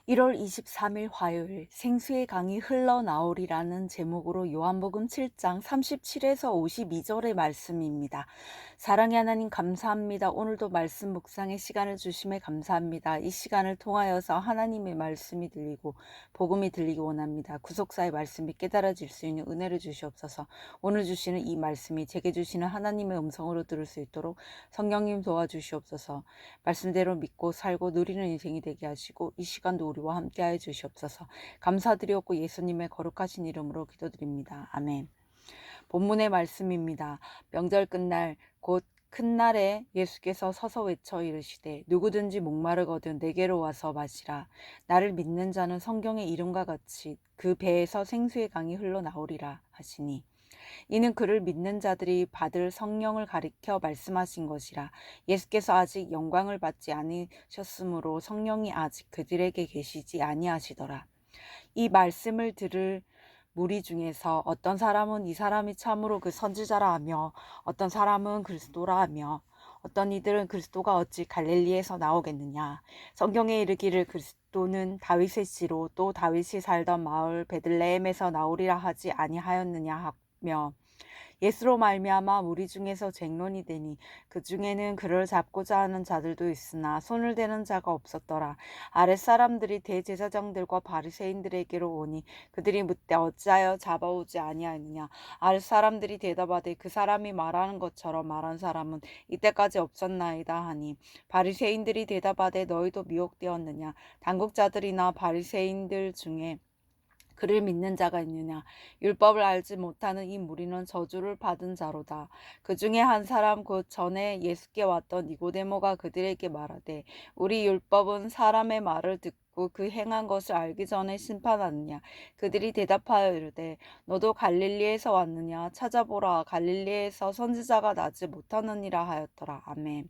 1월 23일 화요일 생수의 강이 흘러나오리라는 제목으로 요한복음 7장 37에서 52절의 말씀입니다. 사랑의 하나님 감사합니다. 오늘도 말씀 묵상의 시간을 주심에 감사합니다. 이 시간을 통하여서 하나님의 말씀이 들리고 복음이 들리기 원합니다. 구속사의 말씀이 깨달아질 수 있는 은혜를 주시옵소서. 오늘 주시는 이 말씀이 제게 주시는 하나님의 음성으로 들을 수 있도록 성령님 도와주시옵소서. 말씀대로 믿고 살고 누리는 인생이 되게 하시고 이 시간도 우리와 함께하여 주시옵소서. 감사드리옵고 예수님의 거룩하신 이름으로 기도드립니다. 아멘. 본문의 말씀입니다. 명절 끝날 곧 큰 날에 예수께서 서서 외쳐 이르시되 누구든지 목마르거든 내게로 와서 마시라. 나를 믿는 자는 성경의 이름과 같이 그 배에서 생수의 강이 흘러나오리라 하시니 이는 그를 믿는 자들이 받을 성령을 가리켜 말씀하신 것이라. 예수께서 아직 영광을 받지 않으셨으므로 성령이 아직 그들에게 계시지 아니하시더라. 이 말씀을 들을 무리 중에서 어떤 사람은 이 사람이 참으로 그 선지자라 하며 어떤 사람은 그리스도라 하며 어떤 이들은 그리스도가 어찌 갈릴리에서 나오겠느냐. 성경에 이르기를 그리스도는 다윗의 씨로 또 다윗이 살던 마을 베들레헴에서 나오리라 하지 아니하였느냐 하며 예수로 말미암아 무리 중에서 쟁론이 되니 그 중에는 그를 잡고자 하는 자들도 있으나 손을 대는 자가 없었더라. 아랫사람들이 대제사장들과 바리새인들에게로 오니 그들이 묻되 어찌하여 잡아오지 아니하느냐. 아랫사람들이 대답하되 그 사람이 말하는 것처럼 말한 사람은 이때까지 없었나이다 하니 바리새인들이 대답하되 너희도 미혹되었느냐. 당국자들이나 바리새인들 중에 그를 믿는 자가 있느냐. 율법을 알지 못하는 이 무리는 저주를 받은 자로다. 그 중에 한 사람 곧 전에 예수께 왔던 니고데모가 그들에게 말하되 우리 율법은 사람의 말을 듣고 그 행한 것을 알기 전에 심판하느냐. 그들이 대답하여 이르되 너도 갈릴리에서 왔느냐. 찾아보라. 갈릴리에서 선지자가 나지 못하느니라 하였더라. 아멘.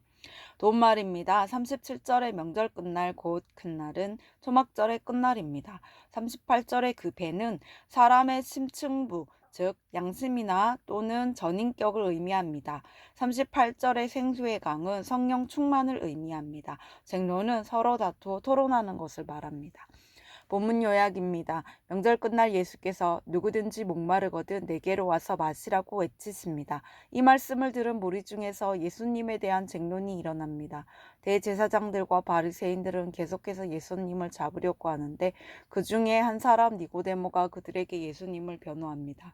돈말입니다. 37절의 명절 끝날 곧 큰날은 초막절의 끝날입니다. 38절의 그 배는 사람의 심층부 즉 양심이나 또는 전인격을 의미합니다. 38절의 생수의 강은 성령 충만을 의미합니다. 쟁론은 서로 다투어 토론하는 것을 말합니다. 본문 요약입니다. 명절 끝날 예수께서 누구든지 목마르거든 내게로 와서 마시라고 외치십니다. 이 말씀을 들은 무리 중에서 예수님에 대한 쟁론이 일어납니다. 대제사장들과 바리새인들은 계속해서 예수님을 잡으려고 하는데 그 중에 한 사람 니고데모가 그들에게 예수님을 변호합니다.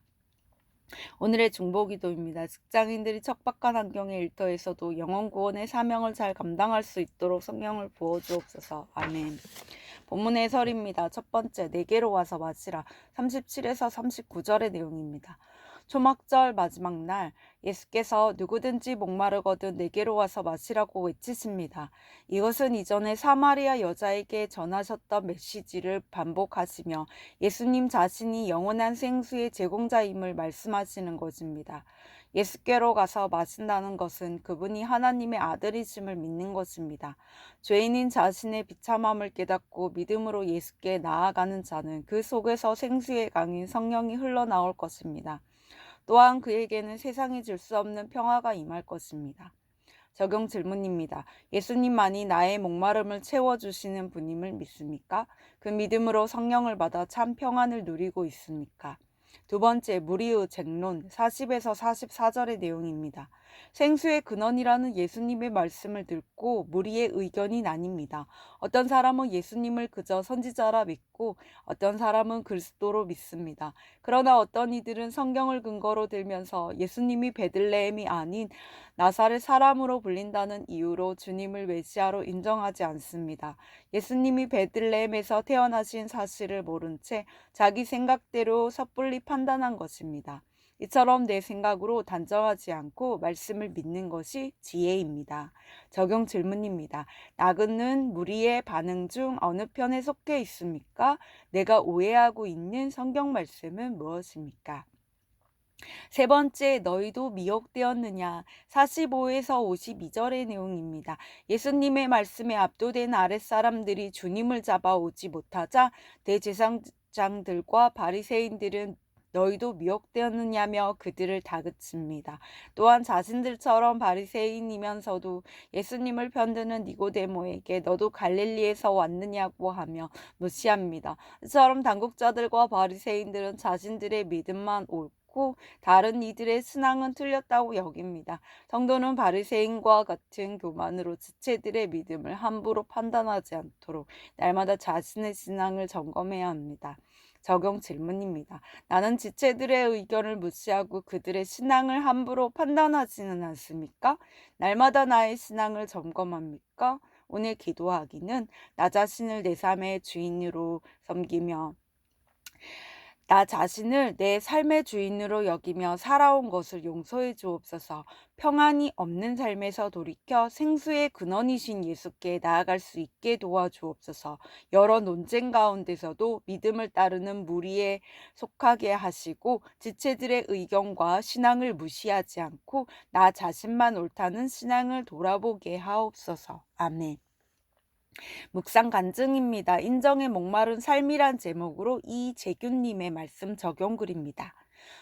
오늘의 중보기도입니다. 직장인들이 척박한 환경의 일터에서도 영혼 구원의 사명을 잘 감당할 수 있도록 성령을 부어주옵소서. 아멘. 본문의 해설입니다. 첫 번째, 내게로 와서 마시라. 37에서 39절의 내용입니다. 초막절 마지막 날 예수께서 누구든지 목마르거든 내게로 와서 마시라고 외치십니다. 이것은 이전에 사마리아 여자에게 전하셨던 메시지를 반복하시며 예수님 자신이 영원한 생수의 제공자임을 말씀하시는 것입니다. 예수께로 가서 마신다는 것은 그분이 하나님의 아들이심을 믿는 것입니다. 죄인인 자신의 비참함을 깨닫고 믿음으로 예수께 나아가는 자는 그 속에서 생수의 강인 성령이 흘러나올 것입니다. 또한 그에게는 세상이 줄 수 없는 평화가 임할 것입니다. 적용 질문입니다. 예수님만이 나의 목마름을 채워주시는 분임을 믿습니까? 그 믿음으로 성령을 받아 참 평안을 누리고 있습니까? 두 번째, 무리의 쟁론 40에서 44절의 내용입니다. 생수의 근원이라는 예수님의 말씀을 듣고 무리의 의견이 나뉩니다. 어떤 사람은 예수님을 그저 선지자라 믿고 어떤 사람은 그리스도로 믿습니다. 그러나 어떤 이들은 성경을 근거로 들면서 예수님이 베들레헴이 아닌 나사렛 사람으로 불린다는 이유로 주님을 메시아로 인정하지 않습니다. 예수님이 베들레헴에서 태어나신 사실을 모른 채 자기 생각대로 섣불리 판단한 것입니다. 이처럼 내 생각으로 단정하지 않고 말씀을 믿는 것이 지혜입니다. 적용 질문입니다. 나그는 무리의 반응 중 어느 편에 속해 있습니까? 내가 오해하고 있는 성경 말씀은 무엇입니까? 세 번째, 너희도 미혹되었느냐. 45에서 52절의 내용입니다. 예수님의 말씀에 압도된 아랫사람들이 주님을 잡아오지 못하자 대제사장들과 바리새인들은 너희도 미혹되었느냐며 그들을 다그칩니다. 또한 자신들처럼 바리새인이면서도 예수님을 편드는 니고데모에게 너도 갈릴리에서 왔느냐고 하며 무시합니다. 이처럼 당국자들과 바리새인들은 자신들의 믿음만 옳고 다른 이들의 신앙은 틀렸다고 여깁니다. 성도는 바리새인과 같은 교만으로 지체들의 믿음을 함부로 판단하지 않도록 날마다 자신의 신앙을 점검해야 합니다. 적용 질문입니다. 나는 지체들의 의견을 무시하고 그들의 신앙을 함부로 판단하지는 않습니까? 날마다 나의 신앙을 점검합니까? 오늘 기도하기는 나 자신을 내 삶의 주인으로 섬기며 나 자신을 내 삶의 주인으로 여기며 살아온 것을 용서해 주옵소서. 평안이 없는 삶에서 돌이켜 생수의 근원이신 예수께 나아갈 수 있게 도와주옵소서. 여러 논쟁 가운데서도 믿음을 따르는 무리에 속하게 하시고 지체들의 의견과 신앙을 무시하지 않고 나 자신만 옳다는 신앙을 돌아보게 하옵소서. 아멘. 묵상 간증입니다. 인정에 목마른 삶이란 제목으로 이재균님의 말씀 적용글입니다.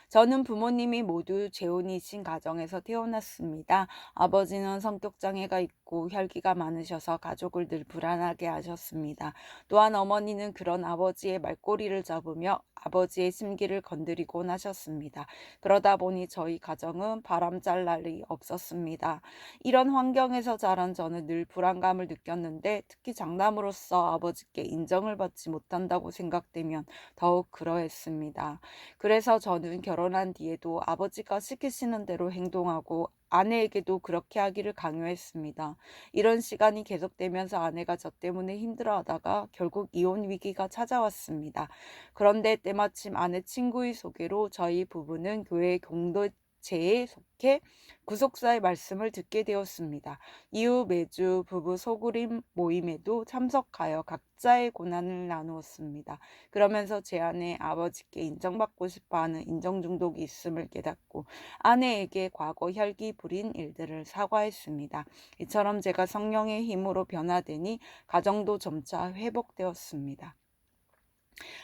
저는 부모님이 모두 재혼이신 가정에서 태어났습니다. 아버지는 성격장애가 있고 혈기가 많으셔서 가족을 늘 불안하게 하셨습니다. 또한 어머니는 그런 아버지의 말꼬리를 잡으며 아버지의 심기를 건드리곤 하셨습니다. 그러다 보니 저희 가정은 바람잘 날이 없었습니다. 이런 환경에서 자란 저는 늘 불안감을 느꼈는데 특히 장남으로서 아버지께 인정을 받지 못한다고 생각되면 더욱 그러했습니다. 그래서 저는 결혼한 뒤에도 아버지가 시키시는 대로 행동하고 아내에게도 그렇게 하기를 강요했습니다. 이런 시간이 계속되면서 아내가 저 때문에 힘들어하다가 결국 이혼 위기가 찾아왔습니다. 그런데 때마침 아내 친구의 소개로 저희 부부는 교회 공동체에 속해 구속사의 말씀을 듣게 되었습니다. 이후 매주 부부 소그림 모임에도 참석하여 각자의 고난을 나누었습니다. 그러면서 제 안에 아버지께 인정받고 싶어하는 인정 중독이 있음을 깨닫고 아내에게 과거 혈기 부린 일들을 사과했습니다. 이처럼 제가 성령의 힘으로 변화되니 가정도 점차 회복되었습니다.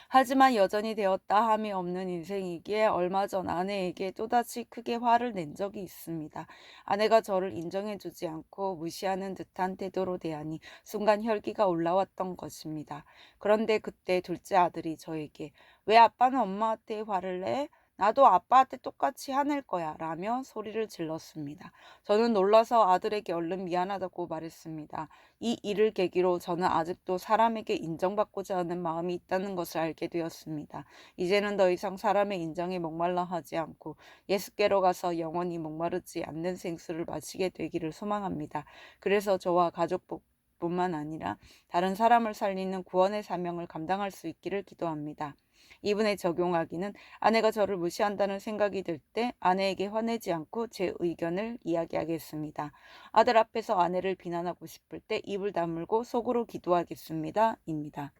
하지만 여전히 되었다 함이 없는 인생이기에 얼마 전 아내에게 또다시 크게 화를 낸 적이 있습니다. 아내가 저를 인정해주지 않고 무시하는 듯한 태도로 대하니 순간 혈기가 올라왔던 것입니다. 그런데 그때 둘째 아들이 저에게 왜 아빠는 엄마한테 화를 내? 나도 아빠한테 똑같이 화낼 거야 라며 소리를 질렀습니다. 저는 놀라서 아들에게 얼른 미안하다고 말했습니다. 이 일을 계기로 저는 아직도 사람에게 인정받고자 하는 마음이 있다는 것을 알게 되었습니다. 이제는 더 이상 사람의 인정에 목말라 하지 않고 예수께로 가서 영원히 목마르지 않는 생수를 마시게 되기를 소망합니다. 그래서 저와 가족뿐만 아니라 다른 사람을 살리는 구원의 사명을 감당할 수 있기를 기도합니다. 이분에 적용하기는 아내가 저를 무시한다는 생각이 들 때 아내에게 화내지 않고 제 의견을 이야기하겠습니다. 아들 앞에서 아내를 비난하고 싶을 때 입을 다물고 속으로 기도하겠습니다. 입니다.